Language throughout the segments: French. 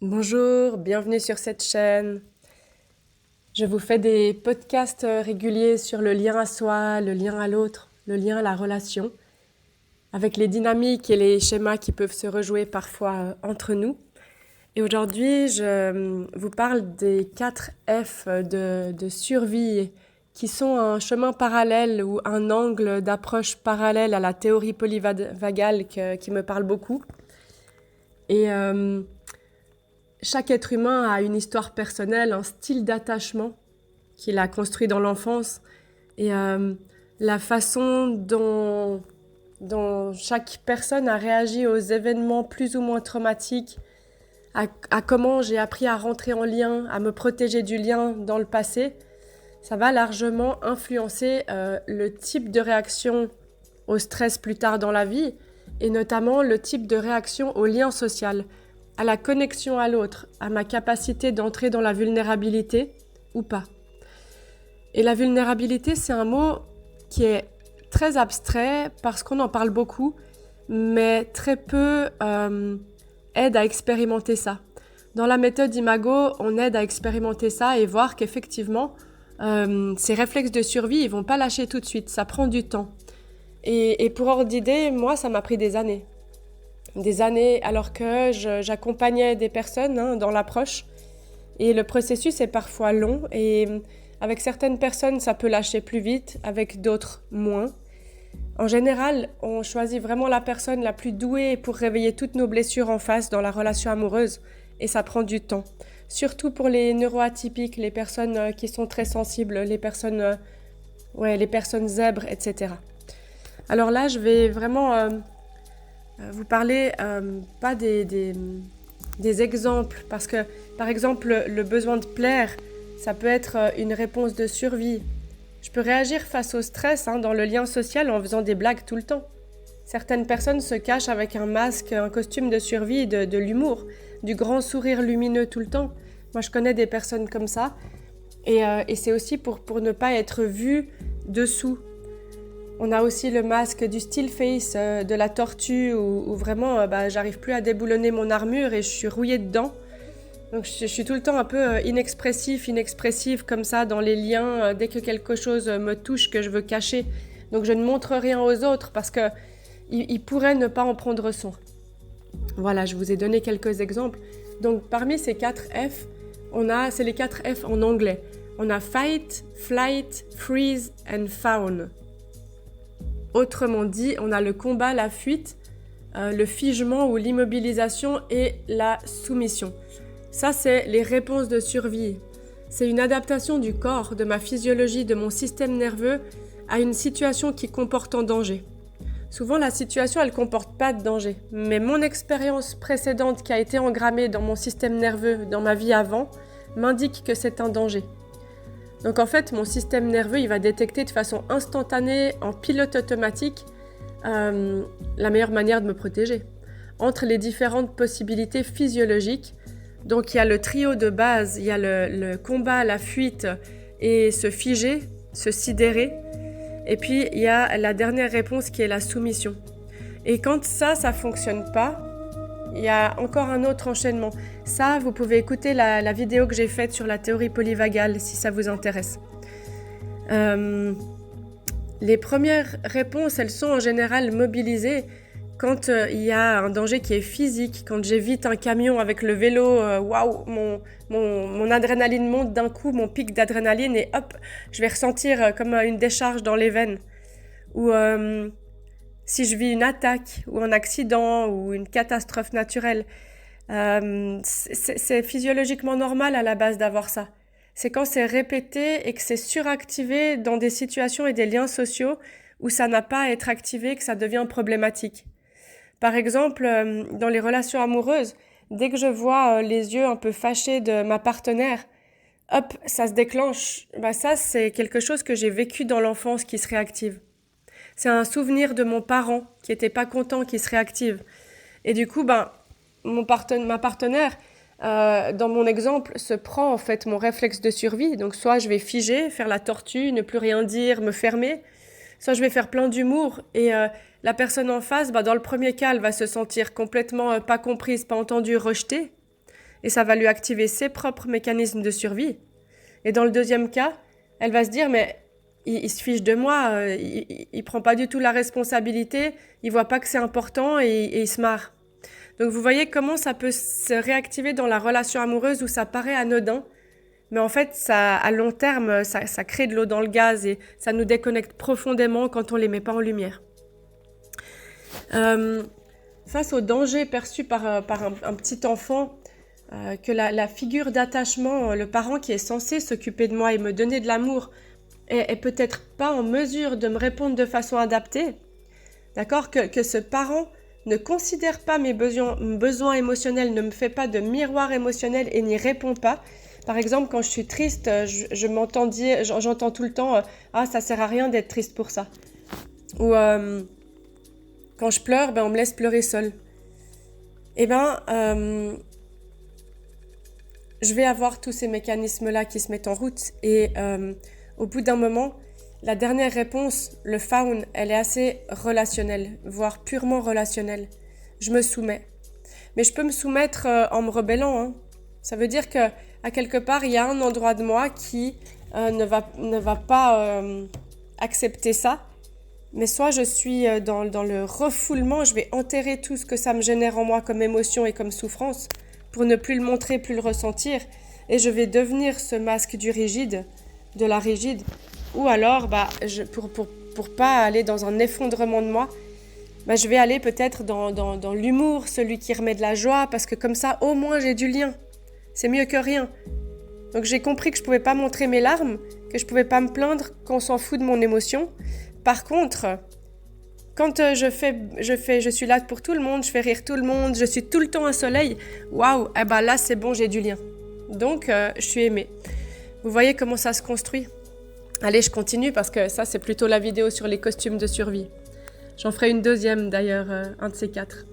Bonjour, bienvenue sur cette chaîne. Je vous fais des podcasts réguliers sur le lien à soi, le lien à l'autre, le lien à la relation, avec les dynamiques et les schémas qui peuvent se rejouer parfois entre nous. Et aujourd'hui, je vous parle des 4 F de survie qui sont un chemin parallèle ou un angle d'approche parallèle à la théorie polyvagale qui me parle beaucoup. Et chaque être humain a une histoire personnelle, un style d'attachement qu'il a construit dans l'enfance et la façon dont chaque personne a réagi aux événements plus ou moins traumatiques, à comment j'ai appris à rentrer en lien, à me protéger du lien dans le passé, ça va largement influencer le type de réaction au stress plus tard dans la vie et notamment le type de réaction au lien social, à la connexion à l'autre, à ma capacité d'entrer dans la vulnérabilité ou pas. Et la vulnérabilité, c'est un mot qui est très abstrait parce qu'on en parle beaucoup, mais très peu aide à expérimenter ça. Dans la méthode Imago, on aide à expérimenter ça et voir qu'effectivement, ces réflexes de survie, ils vont pas lâcher tout de suite, ça prend du temps. Et pour ordre d'idée, moi, ça m'a pris des années. Des années alors que j'accompagnais des personnes dans l'approche. Et le processus est parfois long et avec certaines personnes, ça peut lâcher plus vite, avec d'autres moins. En général, on choisit vraiment la personne la plus douée pour réveiller toutes nos blessures en face dans la relation amoureuse et ça prend du temps. Surtout pour les neuroatypiques, les personnes qui sont très sensibles, les personnes zèbres, etc. Alors là, je vais vraiment vous parler pas des exemples, parce que, par exemple, le besoin de plaire, ça peut être une réponse de survie. Je peux réagir face au stress dans le lien social en faisant des blagues tout le temps. Certaines personnes se cachent avec un masque, un costume de survie, de l'humour, du grand sourire lumineux tout le temps. Moi, je connais des personnes comme ça, et c'est aussi pour ne pas être vu dessous. On a aussi le masque du still face, de la tortue, où vraiment j'arrive plus à déboulonner mon armure et je suis rouillée dedans. Donc je suis tout le temps un peu inexpressive comme ça dans les liens, dès que quelque chose me touche que je veux cacher. Donc je ne montre rien aux autres parce qu'ils pourraient ne pas en prendre soin. Voilà, je vous ai donné quelques exemples. Donc parmi ces 4 F, c'est les 4 F en anglais. On a fight, flight, freeze and fawn. Autrement dit, on a le combat, la fuite, le figement ou l'immobilisation et la soumission. Ça, c'est les réponses de survie. C'est une adaptation du corps, de ma physiologie, de mon système nerveux à une situation qui comporte un danger. Souvent, la situation, elle ne comporte pas de danger. Mais mon expérience précédente qui a été engrammée dans mon système nerveux, dans ma vie avant, m'indique que c'est un danger. Donc en fait, mon système nerveux, il va détecter de façon instantanée, en pilote automatique, la meilleure manière de me protéger. Entre les différentes possibilités physiologiques, donc il y a le trio de base, il y a le combat, la fuite et se figer, se sidérer. Et puis il y a la dernière réponse qui est la soumission. Et quand ça fonctionne pas, il y a encore un autre enchaînement. Ça, vous pouvez écouter la vidéo que j'ai faite sur la théorie polyvagale si ça vous intéresse. Les premières réponses, elles sont en général mobilisées quand il y a un danger qui est physique, quand j'évite un camion avec le vélo, waouh, mon adrénaline monte d'un coup, mon pic d'adrénaline et hop, je vais ressentir comme une décharge dans les veines. Ou si je vis une attaque ou un accident ou une catastrophe naturelle, c'est physiologiquement normal à la base d'avoir ça. C'est quand c'est répété et que c'est suractivé dans des situations et des liens sociaux où ça n'a pas à être activé, que ça devient problématique. Par exemple, dans les relations amoureuses, dès que je vois les yeux un peu fâchés de ma partenaire, hop, ça se déclenche. Ça, c'est quelque chose que j'ai vécu dans l'enfance qui se réactive. C'est un souvenir de mon parent qui était pas content, qui se réactive. Et du coup, ma partenaire, dans mon exemple, se prend en fait mon réflexe de survie. Donc soit je vais figer, faire la tortue, ne plus rien dire, me fermer, soit je vais faire plein d'humour et la personne en face, dans le premier cas, elle va se sentir complètement pas comprise, pas entendue, rejetée. et ça va lui activer ses propres mécanismes de survie. Et dans le deuxième cas, elle va se dire, mais il se fiche de moi, il prend pas du tout la responsabilité, il voit pas que c'est important et il se marre. Donc vous voyez comment ça peut se réactiver dans la relation amoureuse où ça paraît anodin, mais en fait, ça, à long terme, ça crée de l'eau dans le gaz et ça nous déconnecte profondément quand on les met pas en lumière. Face au danger perçu par un petit enfant, que la figure d'attachement, le parent qui est censé s'occuper de moi et me donner de l'amour, est peut-être pas en mesure de me répondre de façon adaptée, d'accord, que ce parent ne considère pas mes besoins émotionnels, ne me fait pas de miroir émotionnel et n'y répond pas. Par exemple, quand je suis triste, j'entends tout le temps « Ah, ça sert à rien d'être triste pour ça ». Ou quand je pleure, on me laisse pleurer seule. Je vais avoir tous ces mécanismes-là qui se mettent en route et au bout d'un moment, la dernière réponse, le faun, elle est assez relationnelle, voire purement relationnelle. Je me soumets. Mais je peux me soumettre en me rebellant. Hein. Ça veut dire qu'à quelque part, il y a un endroit de moi qui ne va pas accepter ça. Mais soit je suis dans le refoulement, je vais enterrer tout ce que ça me génère en moi comme émotion et comme souffrance pour ne plus le montrer, plus le ressentir. Et je vais devenir ce masque du rigide, de la rigide. Ou alors, pour pas aller dans un effondrement de moi, je vais aller peut-être dans l'humour, celui qui remet de la joie, parce que comme ça, au moins, j'ai du lien. C'est mieux que rien. Donc j'ai compris que je pouvais pas montrer mes larmes, que je pouvais pas me plaindre, qu'on s'en fout de mon émotion. Par contre, quand je suis là pour tout le monde, je fais rire tout le monde, je suis tout le temps un soleil, waouh, là c'est bon, j'ai du lien. Donc je suis aimée. Vous voyez comment ça se construit ? Allez, je continue parce que ça c'est plutôt la vidéo sur les costumes de survie. J'en ferai une deuxième d'ailleurs, un de ces 4.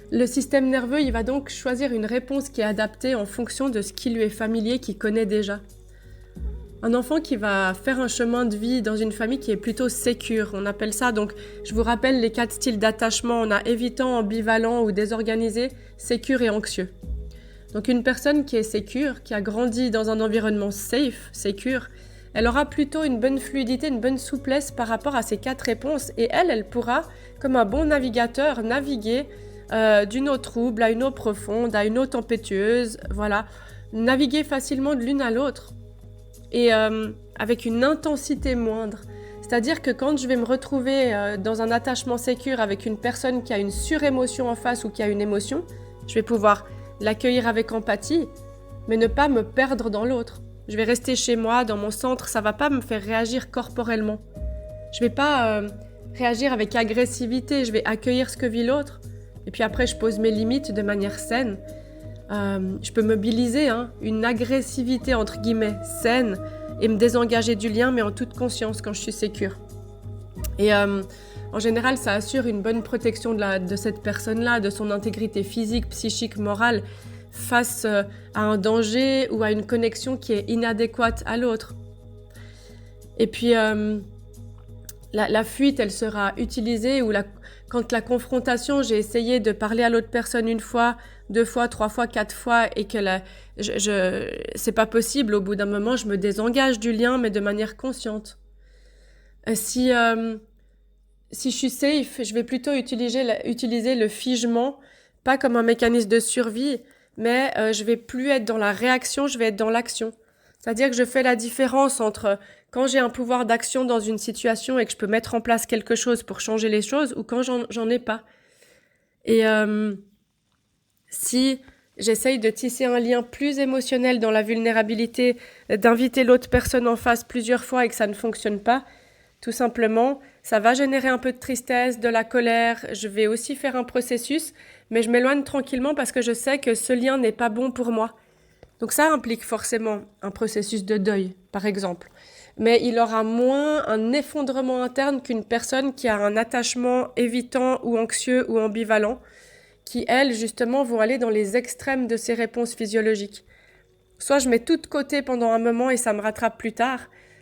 Le système nerveux, il va donc choisir une réponse qui est adaptée en fonction de ce qui lui est familier, qu'il connaît déjà. Un enfant qui va faire un chemin de vie dans une famille qui est plutôt sécure, on appelle ça. Donc, je vous rappelle les 4 styles d'attachement. On a évitant, ambivalent ou désorganisé, sécure et anxieux. Donc, une personne qui est sécure, qui a grandi dans un environnement safe, sécure, elle aura plutôt une bonne fluidité, une bonne souplesse par rapport à ces 4 réponses. Et elle pourra, comme un bon navigateur, naviguer d'une eau trouble à une eau profonde, à une eau tempétueuse, voilà. Naviguer facilement de l'une à l'autre. Et avec une intensité moindre. C'est-à-dire que quand je vais me retrouver dans un attachement sécure avec une personne qui a une surémotion en face ou qui a une émotion, je vais pouvoir l'accueillir avec empathie, mais ne pas me perdre dans l'autre. Je vais rester chez moi, dans mon centre, ça ne va pas me faire réagir corporellement. Je ne vais pas réagir avec agressivité, je vais accueillir ce que vit l'autre, et puis après je pose mes limites de manière saine. Je peux mobiliser une agressivité entre guillemets saine et me désengager du lien, mais en toute conscience quand je suis sécure. Et en général, ça assure une bonne protection de cette personne-là, de son intégrité physique, psychique, morale, face à un danger ou à une connexion qui est inadéquate à l'autre. Et puis, la fuite, elle sera utilisée quand la confrontation, j'ai essayé de parler à l'autre personne 1 fois, 2 fois, 3 fois, 4 fois et que c'est pas possible. Au bout d'un moment, je me désengage du lien, mais de manière consciente. Si je suis safe, je vais plutôt utiliser le figement, pas comme un mécanisme de survie, mais je vais plus être dans la réaction, je vais être dans l'action. C'est-à-dire que je fais la différence entre quand j'ai un pouvoir d'action dans une situation et que je peux mettre en place quelque chose pour changer les choses ou quand j'en ai pas. Et si j'essaye de tisser un lien plus émotionnel dans la vulnérabilité, d'inviter l'autre personne en face plusieurs fois et que ça ne fonctionne pas, tout simplement, ça va générer un peu de tristesse, de la colère. Je vais aussi faire un processus, mais je m'éloigne tranquillement parce que je sais que ce lien n'est pas bon pour moi. Donc ça implique forcément un processus de deuil, par exemple. Mais il aura moins un effondrement interne qu'une personne qui a un attachement évitant ou anxieux ou ambivalent, qui, elles, justement, vont aller dans les extrêmes de ces réponses physiologiques. Soit je mets tout de côté pendant un moment et ça me rattrape plus tard,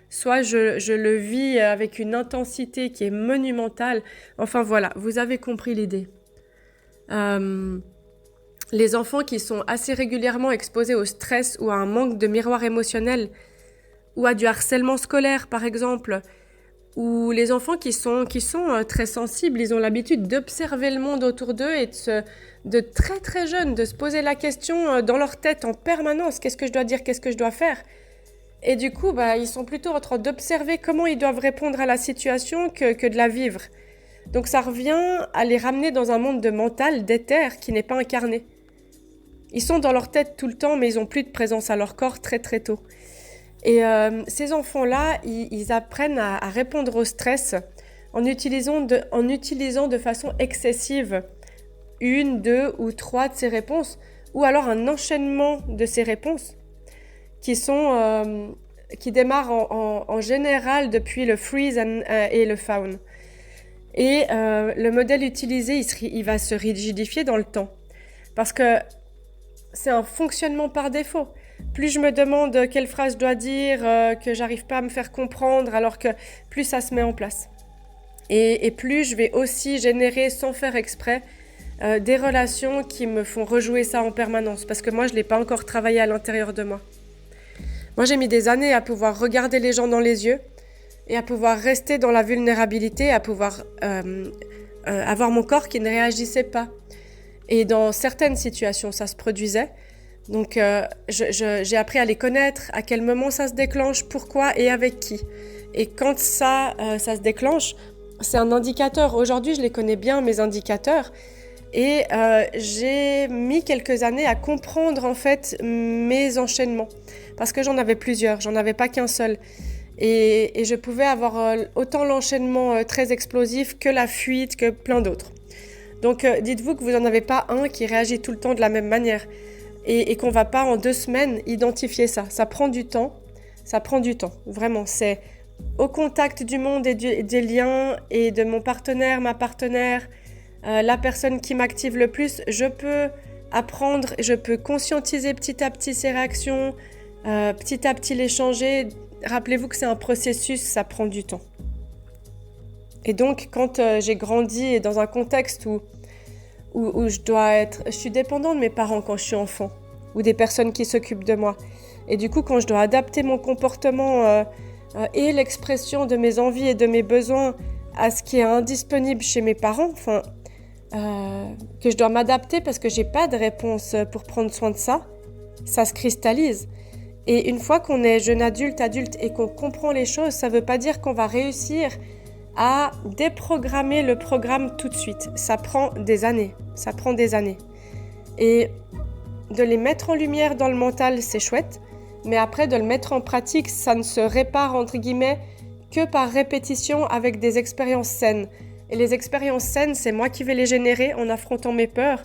soit je le vis avec une intensité qui est monumentale. Enfin voilà, vous avez compris l'idée. Les enfants qui sont assez régulièrement exposés au stress ou à un manque de miroir émotionnel, ou à du harcèlement scolaire par exemple, ou les enfants qui sont très sensibles, ils ont l'habitude d'observer le monde autour d'eux et de très très jeunes, de se poser la question dans leur tête en permanence, qu'est-ce que je dois dire, qu'est-ce que je dois faire? Et du coup, ils sont plutôt en train d'observer comment ils doivent répondre à la situation que de la vivre. Donc ça revient à les ramener dans un monde de mental, d'éther, qui n'est pas incarné. Ils sont dans leur tête tout le temps, mais ils n'ont plus de présence à leur corps très très tôt. Et ces enfants-là, ils apprennent à répondre au stress en utilisant de façon excessive 1, 2 ou 3 de ces réponses, ou alors un enchaînement de ces réponses qui démarrent en général depuis le freeze et le fawn. Et le modèle utilisé, il va se rigidifier dans le temps. Parce que c'est un fonctionnement par défaut. Plus je me demande quelle phrase je dois dire, que j'arrive pas à me faire comprendre, alors que plus ça se met en place. Et plus je vais aussi générer, sans faire exprès, des relations qui me font rejouer ça en permanence. Parce que moi, je l'ai pas encore travaillé à l'intérieur de moi. Moi, j'ai mis des années à pouvoir regarder les gens dans les yeux et à pouvoir rester dans la vulnérabilité, à pouvoir avoir mon corps qui ne réagissait pas. Et dans certaines situations, ça se produisait. Donc, j'ai appris à les connaître, à quel moment ça se déclenche, pourquoi et avec qui. Et quand ça se déclenche, c'est un indicateur. Aujourd'hui, je les connais bien, mes indicateurs. Et j'ai mis quelques années à comprendre en fait mes enchaînements. Parce que j'en avais plusieurs, j'en avais pas qu'un seul. Et je pouvais avoir autant l'enchaînement très explosif que la fuite, que plein d'autres. Donc dites-vous que vous n'en avez pas un qui réagit tout le temps de la même manière. Et qu'on ne va pas en 2 semaines identifier ça. Ça prend du temps, vraiment. C'est au contact du monde et des liens et de mon partenaire, ma partenaire, la personne qui m'active le plus, je peux apprendre, je peux conscientiser petit à petit ces réactions, petit à petit les changer. Rappelez-vous que c'est un processus, ça prend du temps. Et donc, quand j'ai grandi dans un contexte où je suis dépendante de mes parents quand je suis enfant, ou des personnes qui s'occupent de moi. Et du coup, quand je dois adapter mon comportement et l'expression de mes envies et de mes besoins à ce qui est indisponible chez mes parents, que je dois m'adapter parce que j'ai pas de réponse pour prendre soin de ça, ça se cristallise. Et une fois qu'on est jeune adulte et qu'on comprend les choses, ça veut pas dire qu'on va réussir à déprogrammer le programme tout de suite. Ça prend des années. Et de les mettre en lumière dans le mental, c'est chouette, mais après de le mettre en pratique, ça ne se répare entre guillemets que par répétition avec des expériences saines. Et les expériences saines, c'est moi qui vais les générer en affrontant mes peurs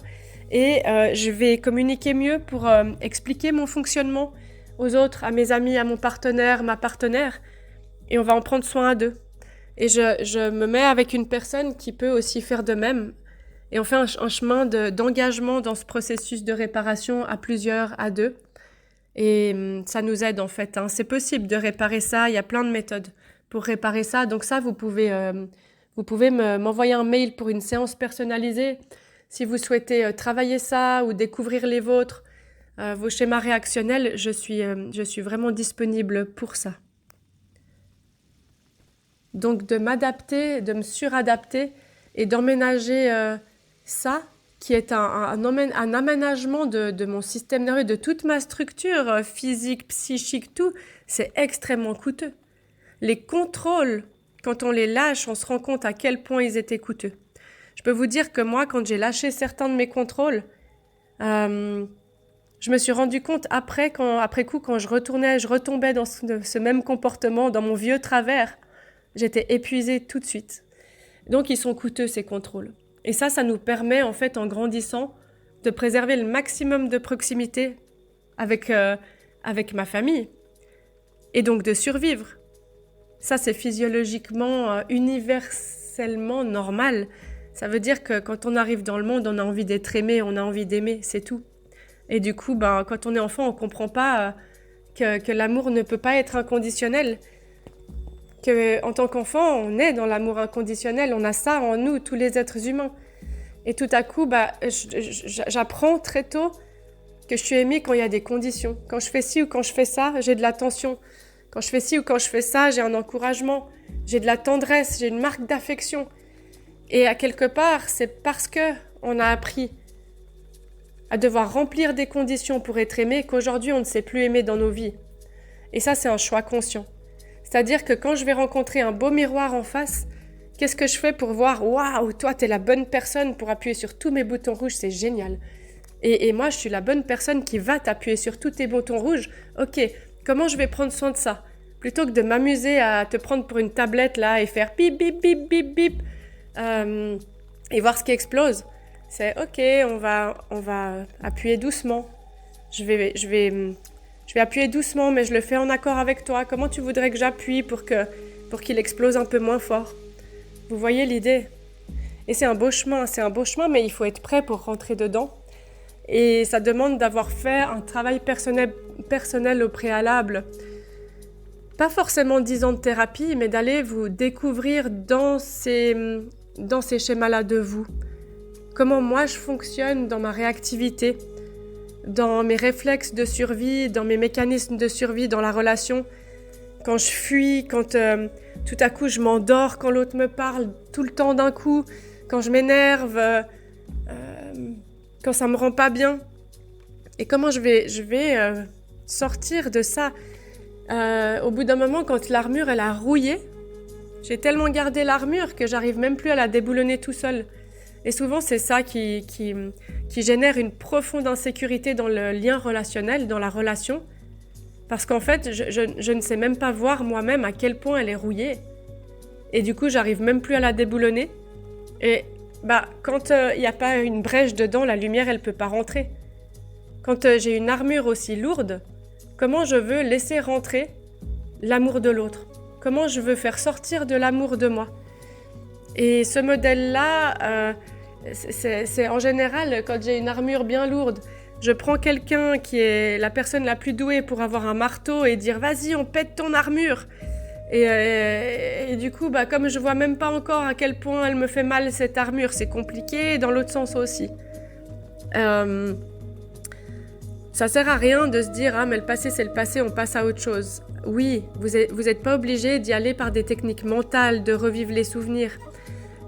et je vais communiquer mieux pour expliquer mon fonctionnement aux autres, à mes amis, à mon partenaire, ma partenaire, et on va en prendre soin à deux. Et je me mets avec une personne qui peut aussi faire de même. Et on fait un chemin d'engagement dans ce processus de réparation à plusieurs, à deux. Et ça nous aide en fait. C'est possible de réparer ça. Il y a plein de méthodes pour réparer ça. Donc ça, vous pouvez m'envoyer un mail pour une séance personnalisée. Si vous souhaitez travailler ça ou découvrir les vôtres, vos schémas réactionnels, je suis vraiment disponible pour ça. Donc de m'adapter, de me suradapter et d'emménager ça, qui est un aménagement de mon système nerveux, de toute ma structure physique, psychique, tout, c'est extrêmement coûteux. Les contrôles, quand on les lâche, on se rend compte à quel point ils étaient coûteux. Je peux vous dire que moi, quand j'ai lâché certains de mes contrôles, je me suis rendu compte après coup, quand je retombais dans ce même comportement, dans mon vieux travers, j'étais épuisée tout de suite. Donc, ils sont coûteux, ces contrôles. Et ça nous permet, en fait, en grandissant, de préserver le maximum de proximité avec ma famille. Et donc, de survivre. Ça, c'est physiologiquement, universellement normal. Ça veut dire que quand on arrive dans le monde, on a envie d'être aimé, on a envie d'aimer, c'est tout. Et du coup, quand on est enfant, on ne comprend pas que l'amour ne peut pas être inconditionnel. En tant qu'enfant, on est dans l'amour inconditionnel, on a ça en nous, tous les êtres humains. Et tout à coup, j'apprends très tôt que je suis aimée quand il y a des conditions. Quand je fais ci ou quand je fais ça, j'ai de l'attention. Quand je fais ci ou quand je fais ça, j'ai un encouragement, j'ai de la tendresse, j'ai une marque d'affection. Et à quelque part, c'est parce que on a appris à devoir remplir des conditions pour être aimé qu'aujourd'hui on ne sait plus aimer dans nos vies. Et ça, c'est un choix conscient. C'est-à-dire que quand je vais rencontrer un beau miroir en face, qu'est-ce que je fais pour voir « Waouh, toi, t'es la bonne personne pour appuyer sur tous mes boutons rouges, c'est génial. » Et moi, je suis la bonne personne qui va t'appuyer sur tous tes boutons rouges. Ok, comment je vais prendre soin de ça? Plutôt que de m'amuser à te prendre pour une tablette là et faire bip, bip, bip, bip, bip et voir ce qui explose. C'est ok, on va appuyer doucement. Je vais appuyer doucement, mais je le fais en accord avec toi. Comment tu voudrais que j'appuie pour qu'il explose un peu moins fort? Vous voyez l'idée? Et c'est un beau chemin, mais il faut être prêt pour rentrer dedans. Et ça demande d'avoir fait un travail personnel au préalable. Pas forcément 10 ans de thérapie, mais d'aller vous découvrir dans ces schémas-là de vous. Comment moi je fonctionne dans ma réactivité, dans mes réflexes de survie, dans mes mécanismes de survie dans la relation. Quand je fuis, quand tout à coup je m'endors quand l'autre me parle tout le temps d'un coup, quand je m'énerve, quand ça me rend pas bien. Et comment je vais sortir de ça au bout d'un moment, quand l'armure elle a rouillé, j'ai tellement gardé l'armure que j'arrive même plus à la déboulonner tout seul. Et souvent c'est ça qui génère une profonde insécurité dans le lien relationnel, dans la relation. Parce qu'en fait, je ne sais même pas voir moi-même à quel point elle est rouillée. Et du coup, j'arrive même plus à la déboulonner. Et quand il n'y a pas une brèche dedans, la lumière, elle ne peut pas rentrer. Quand j'ai une armure aussi lourde, comment je veux laisser rentrer l'amour de l'autre? Comment je veux faire sortir de l'amour de moi? Et ce modèle-là, c'est en général, quand j'ai une armure bien lourde, je prends quelqu'un qui est la personne la plus douée pour avoir un marteau et dire « Vas-y, on pète ton armure !» Et du coup, comme je vois même pas encore à quel point elle me fait mal cette armure, c'est compliqué, dans l'autre sens aussi. Ça sert à rien de se dire « Ah, mais le passé, c'est le passé, on passe à autre chose. » Oui, vous êtes pas obligé d'y aller par des techniques mentales, de revivre les souvenirs.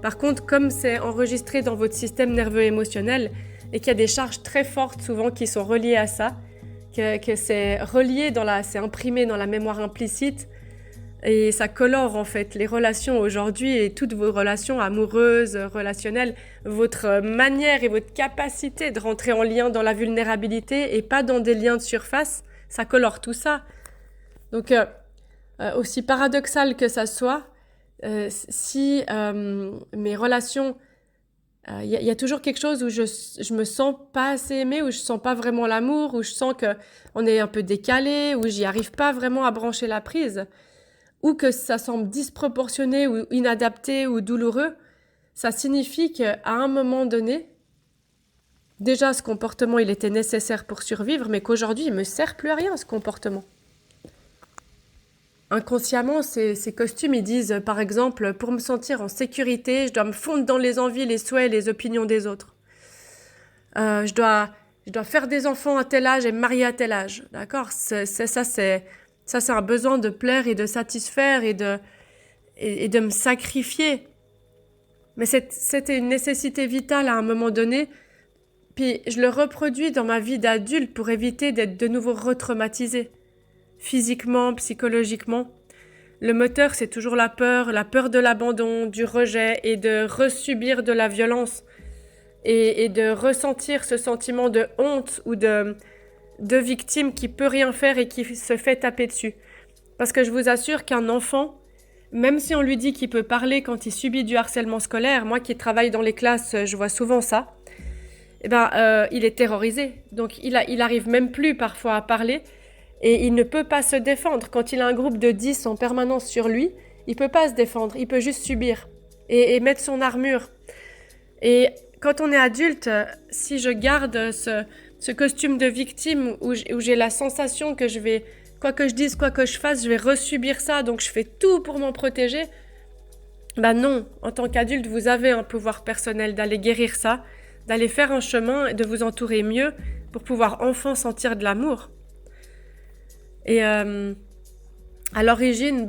Par contre, comme c'est enregistré dans votre système nerveux émotionnel et qu'il y a des charges très fortes souvent qui sont reliées à ça, que c'est relié c'est imprimé dans la mémoire implicite et ça colore en fait les relations aujourd'hui et toutes vos relations amoureuses, relationnelles, votre manière et votre capacité de rentrer en lien dans la vulnérabilité et pas dans des liens de surface, ça colore tout ça. Donc, aussi paradoxal que ça soit, si mes relations, il y a toujours quelque chose où je me sens pas assez aimée, où je sens pas vraiment l'amour, où je sens qu'on est un peu décalé, où j'y arrive pas vraiment à brancher la prise, ou que ça semble disproportionné ou inadapté ou douloureux, ça signifie qu'à un moment donné, déjà ce comportement il était nécessaire pour survivre, mais qu'aujourd'hui il me sert plus à rien ce comportement. Inconsciemment, ces costumes, ils disent, par exemple, pour me sentir en sécurité, je dois me fondre dans les envies, les souhaits, les opinions des autres. Je dois faire des enfants à tel âge et me marier à tel âge. D'accord ? C'est un besoin de plaire et de satisfaire et de me sacrifier. Mais c'était une nécessité vitale à un moment donné. Puis je le reproduis dans ma vie d'adulte pour éviter d'être de nouveau retraumatisée. Physiquement, psychologiquement. Le moteur, c'est toujours la peur de l'abandon, du rejet et de resubir de la violence et de ressentir ce sentiment de honte ou de victime qui peut rien faire et qui se fait taper dessus. Parce que je vous assure qu'un enfant, même si on lui dit qu'il peut parler quand il subit du harcèlement scolaire, moi qui travaille dans les classes, je vois souvent ça, il est terrorisé. Donc il arrive même plus parfois à parler. Et il ne peut pas se défendre. Quand il a un groupe de 10 en permanence sur lui, il ne peut pas se défendre, il peut juste subir et mettre son armure. Et quand on est adulte, si je garde ce costume de victime où j'ai la sensation que je vais, quoi que je dise, quoi que je fasse, je vais resubir ça, donc je fais tout pour m'en protéger, Ben non, en tant qu'adulte, vous avez un pouvoir personnel d'aller guérir ça, d'aller faire un chemin et de vous entourer mieux pour pouvoir enfin sentir de l'amour. Et à l'origine,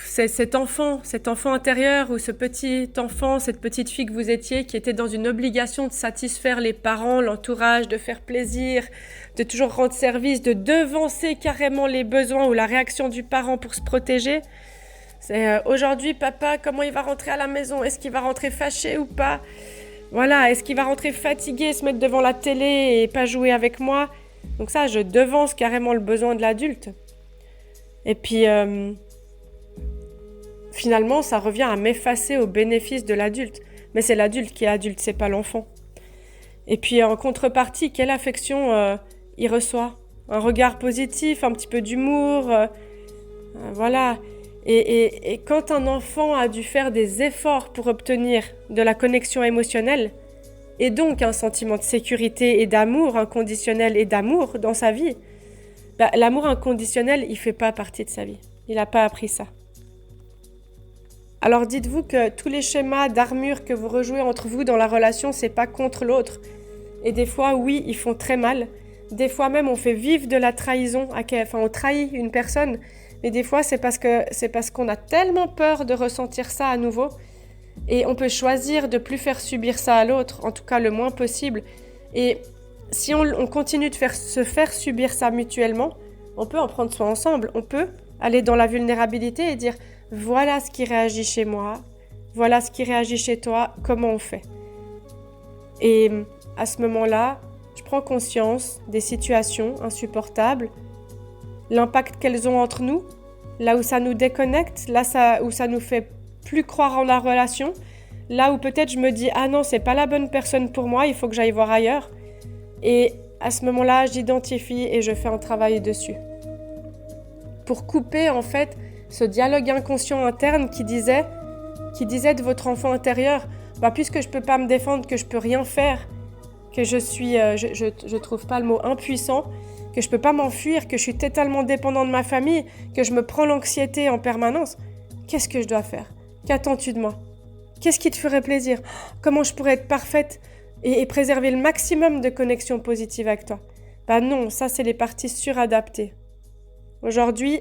c'est cet enfant intérieur ou ce petit enfant, cette petite fille que vous étiez qui était dans une obligation de satisfaire les parents, l'entourage, de faire plaisir, de toujours rendre service, de devancer carrément les besoins ou la réaction du parent pour se protéger. C'est aujourd'hui, papa, comment il va rentrer à la maison? Est-ce qu'il va rentrer fâché ou pas? Voilà, est-ce qu'il va rentrer fatigué, se mettre devant la télé et pas jouer avec moi? Donc ça, je devance carrément le besoin de l'adulte. Et puis, finalement, ça revient à m'effacer au bénéfice de l'adulte. Mais c'est l'adulte qui est adulte, c'est pas l'enfant. Et puis, en contrepartie, quelle affection il reçoit? Un regard positif, un petit peu d'humour, voilà. Et quand un enfant a dû faire des efforts pour obtenir de la connexion émotionnelle, et donc un sentiment de sécurité et d'amour inconditionnel et d'amour dans sa vie, l'amour inconditionnel, il fait pas partie de sa vie. Il n'a pas appris ça. Alors dites-vous que tous les schémas d'armure que vous rejouez entre vous dans la relation, c'est pas contre l'autre. Et des fois, oui, ils font très mal. Des fois même, on fait vivre de la trahison. Enfin, on trahit une personne. Mais des fois, c'est parce qu'on a tellement peur de ressentir ça à nouveau. Et on peut choisir de plus faire subir ça à l'autre, en tout cas le moins possible. Et si on continue de se faire subir ça mutuellement, on peut en prendre soin ensemble. On peut aller dans la vulnérabilité et dire « Voilà ce qui réagit chez moi, voilà ce qui réagit chez toi, comment on fait ?» Et à ce moment-là, je prends conscience des situations insupportables, l'impact qu'elles ont entre nous, là où ça nous déconnecte, où ça nous fait plus croire en la relation, là où peut-être je me dis « Ah non, c'est pas la bonne personne pour moi, il faut que j'aille voir ailleurs. » Et à ce moment-là, j'identifie et je fais un travail dessus. Pour couper en fait ce dialogue inconscient interne qui disait de votre enfant intérieur « Puisque je peux pas me défendre, que je peux rien faire, que je trouve pas le mot impuissant, que je peux pas m'enfuir, que je suis totalement dépendant de ma famille, que je me prends l'anxiété en permanence, qu'est-ce que je dois faire? Qu'attends-tu de moi? Qu'est-ce qui te ferait plaisir? Comment je pourrais être parfaite et préserver le maximum de connexions positives avec toi? » Non, ça c'est les parties suradaptées. Aujourd'hui,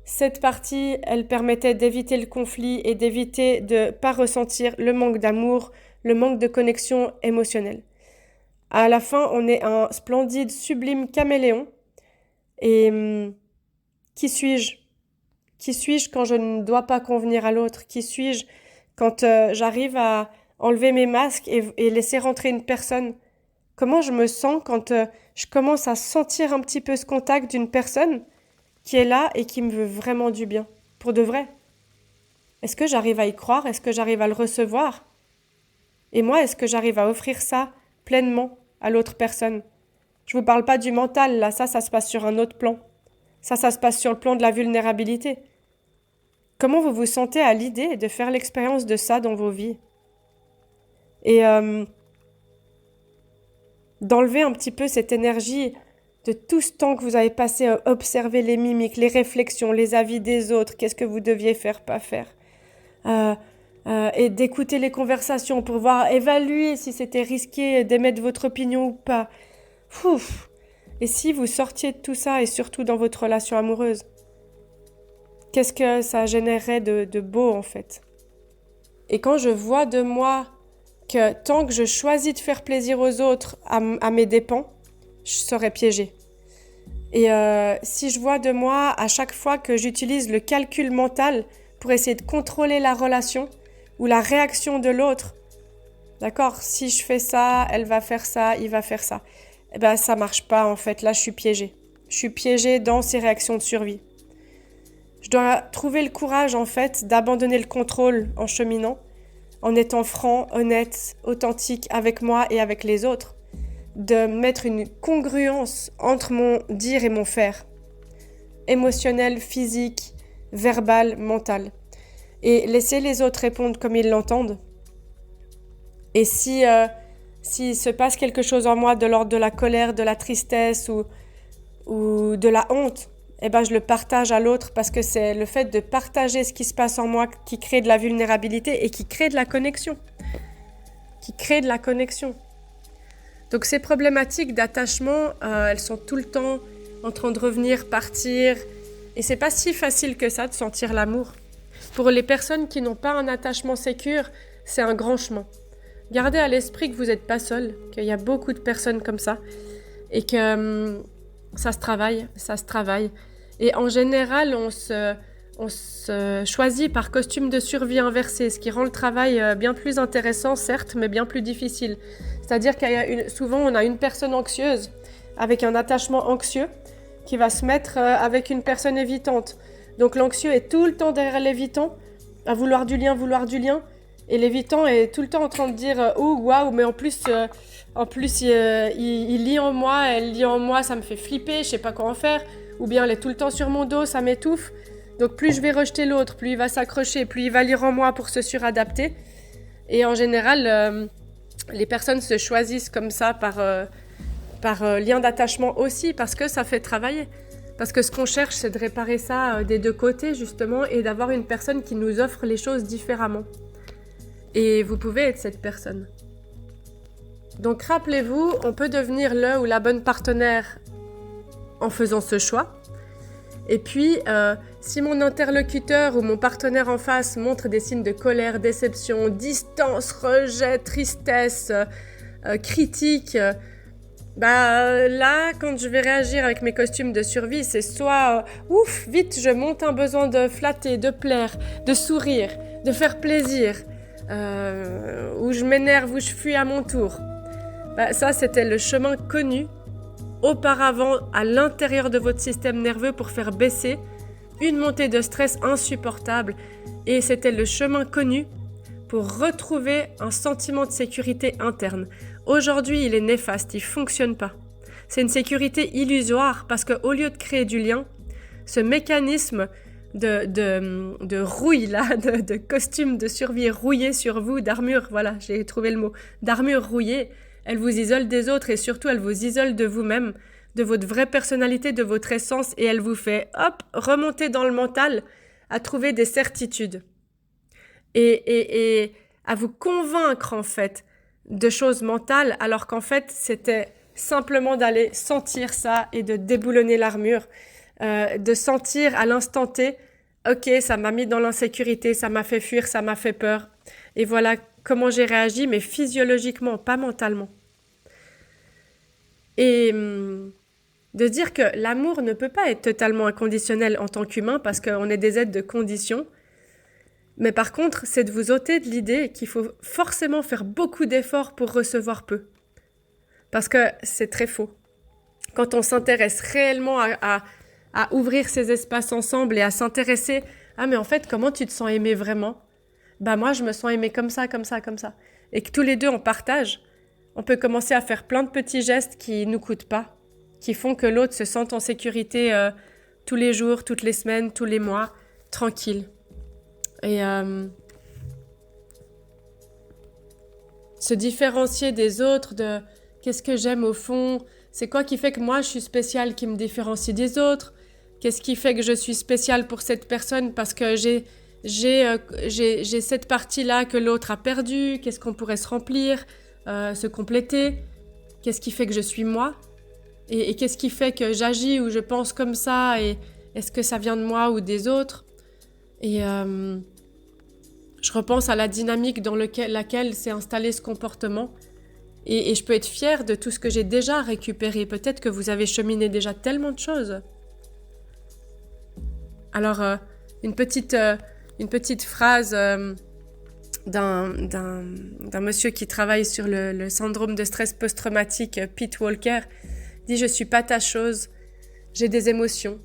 cette partie, elle permettait d'éviter le conflit et d'éviter de pas ressentir le manque d'amour, le manque de connexion émotionnelle. À la fin, on est un splendide, sublime caméléon. Et qui suis-je? Qui suis-je quand je ne dois pas convenir à l'autre? Qui suis-je quand j'arrive à enlever mes masques et laisser rentrer une personne? Comment je me sens quand je commence à sentir un petit peu ce contact d'une personne qui est là et qui me veut vraiment du bien, pour de vrai? Est-ce que j'arrive à y croire? Est-ce que j'arrive à le recevoir? Et moi, est-ce que j'arrive à offrir ça pleinement à l'autre personne? Je vous parle pas du mental, là, ça se passe sur un autre plan. Ça se passe sur le plan de la vulnérabilité. Comment vous vous sentez à l'idée de faire l'expérience de ça dans vos vies? Et d'enlever un petit peu cette énergie de tout ce temps que vous avez passé à observer les mimiques, les réflexions, les avis des autres, qu'est-ce que vous deviez faire, pas faire. Et d'écouter les conversations pour voir, évaluer si c'était risqué d'émettre votre opinion ou pas. Ouf. Et si vous sortiez de tout ça, et surtout dans votre relation amoureuse, qu'est-ce que ça générerait de beau en fait? Et quand je vois de moi que tant que je choisis de faire plaisir aux autres à mes dépens, je serai piégée. Et si je vois de moi à chaque fois que j'utilise le calcul mental pour essayer de contrôler la relation ou la réaction de l'autre, d'accord, si je fais ça, elle va faire ça, il va faire ça, ça marche pas en fait, là je suis piégée. Je suis piégée dans ces réactions de survie. Je dois trouver le courage en fait d'abandonner le contrôle en cheminant, en étant franc, honnête, authentique avec moi et avec les autres, de mettre une congruence entre mon dire et mon faire, émotionnel, physique, verbal, mental, et laisser les autres répondre comme ils l'entendent. Et s'il se passe quelque chose en moi de l'ordre de la colère, de la tristesse ou de la honte, je le partage à l'autre parce que c'est le fait de partager ce qui se passe en moi qui crée de la vulnérabilité et qui crée de la connexion. Donc ces problématiques d'attachement, elles sont tout le temps en train de revenir, partir. Et c'est pas si facile que ça de sentir l'amour. Pour les personnes qui n'ont pas un attachement sécure, c'est un grand chemin. Gardez à l'esprit que vous n'êtes pas seul, qu'il y a beaucoup de personnes comme ça et que ça se travaille. Et en général, on se choisit par costume de survie inversé, ce qui rend le travail bien plus intéressant, certes, mais bien plus difficile. C'est-à-dire souvent, on a une personne anxieuse avec un attachement anxieux qui va se mettre avec une personne évitante. Donc l'anxieux est tout le temps derrière l'évitant, à vouloir du lien, et l'évitant est tout le temps en train de dire « Oh, waouh, mais en plus il lit en moi, elle lit en moi, ça me fait flipper, je sais pas quoi en faire. » Ou bien elle est tout le temps sur mon dos, ça m'étouffe. Donc plus je vais rejeter l'autre, plus il va s'accrocher, plus il va lire en moi pour se suradapter. Et en général, les personnes se choisissent comme ça par lien d'attachement aussi, parce que ça fait travailler. Parce que ce qu'on cherche, c'est de réparer ça des deux côtés, justement, et d'avoir une personne qui nous offre les choses différemment. Et vous pouvez être cette personne. Donc rappelez-vous, on peut devenir le ou la bonne partenaire en faisant ce choix. Et puis, si mon interlocuteur ou mon partenaire en face montre des signes de colère, déception, distance, rejet, tristesse, critique, là, quand je vais réagir avec mes costumes de survie, c'est soit ouf, vite, je monte un besoin de flatter, de plaire, de sourire, de faire plaisir, ou je m'énerve, ou je fuis à mon tour. Ça, c'était le chemin connu auparavant à l'intérieur de votre système nerveux pour faire baisser une montée de stress insupportable. Et c'était le chemin connu pour retrouver un sentiment de sécurité interne. Aujourd'hui, il est néfaste, il ne fonctionne pas. C'est une sécurité illusoire parce qu'au lieu de créer du lien, ce mécanisme de rouille, là, de costume de survie rouillé sur vous, d'armure, voilà, j'ai trouvé le mot, d'armure rouillée, elle vous isole des autres et surtout elle vous isole de vous-même, de votre vraie personnalité, de votre essence et elle vous fait, hop, remonter dans le mental à trouver des certitudes. Et à vous convaincre en fait de choses mentales alors qu'en fait c'était simplement d'aller sentir ça et de déboulonner l'armure, de sentir à l'instant T, ok, ça m'a mis dans l'insécurité, ça m'a fait fuir, ça m'a fait peur et voilà comment j'ai réagi mais physiologiquement, pas mentalement. Et de dire que l'amour ne peut pas être totalement inconditionnel en tant qu'humain parce qu'on est des êtres de condition. Mais par contre, c'est de vous ôter de l'idée qu'il faut forcément faire beaucoup d'efforts pour recevoir peu. Parce que c'est très faux. Quand on s'intéresse réellement à ouvrir ces espaces ensemble et à s'intéresser « Ah mais en fait, comment tu te sens aimé vraiment ?» Moi, je me sens aimé comme ça. Et que tous les deux, on partage. On peut commencer à faire plein de petits gestes qui ne nous coûtent pas, qui font que l'autre se sente en sécurité tous les jours, toutes les semaines, tous les mois, tranquille. Et se différencier des autres, de qu'est-ce que j'aime au fond, c'est quoi qui fait que moi je suis spéciale qui me différencie des autres, qu'est-ce qui fait que je suis spéciale pour cette personne parce que j'ai cette partie-là que l'autre a perdue, qu'est-ce qu'on pourrait se remplir, se compléter, qu'est-ce qui fait que je suis moi et qu'est-ce qui fait que j'agis ou je pense comme ça et est-ce que ça vient de moi ou des autres. Et je repense à la dynamique dans laquelle s'est installé ce comportement et je peux être fière de tout ce que j'ai déjà récupéré. Peut-être que vous avez cheminé déjà tellement de choses. Alors, une petite phrase d'un monsieur qui travaille sur le syndrome de stress post-traumatique, Pete Walker, dit « Je suis pas ta chose, j'ai des émotions,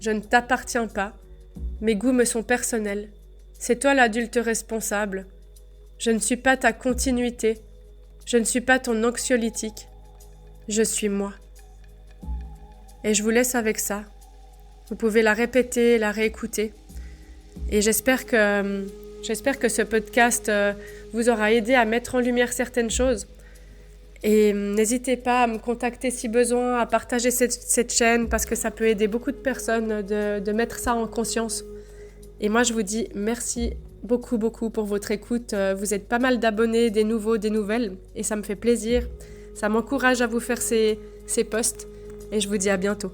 je ne t'appartiens pas, mes goûts me sont personnels. C'est toi l'adulte responsable. Je ne suis pas ta continuité. Je ne suis pas ton anxiolytique. Je suis moi. » Et je vous laisse avec ça. Vous pouvez la répéter, la réécouter. Et j'espère que ce podcast vous aura aidé à mettre en lumière certaines choses Et n'hésitez pas à me contacter si besoin, à partager cette chaîne parce que ça peut aider beaucoup de personnes de mettre ça en conscience. Et moi, je vous dis merci beaucoup, beaucoup pour votre écoute. Vous êtes pas mal d'abonnés, des nouveaux, des nouvelles. Et ça me fait plaisir. Ça m'encourage à vous faire ces posts. Et je vous dis à bientôt.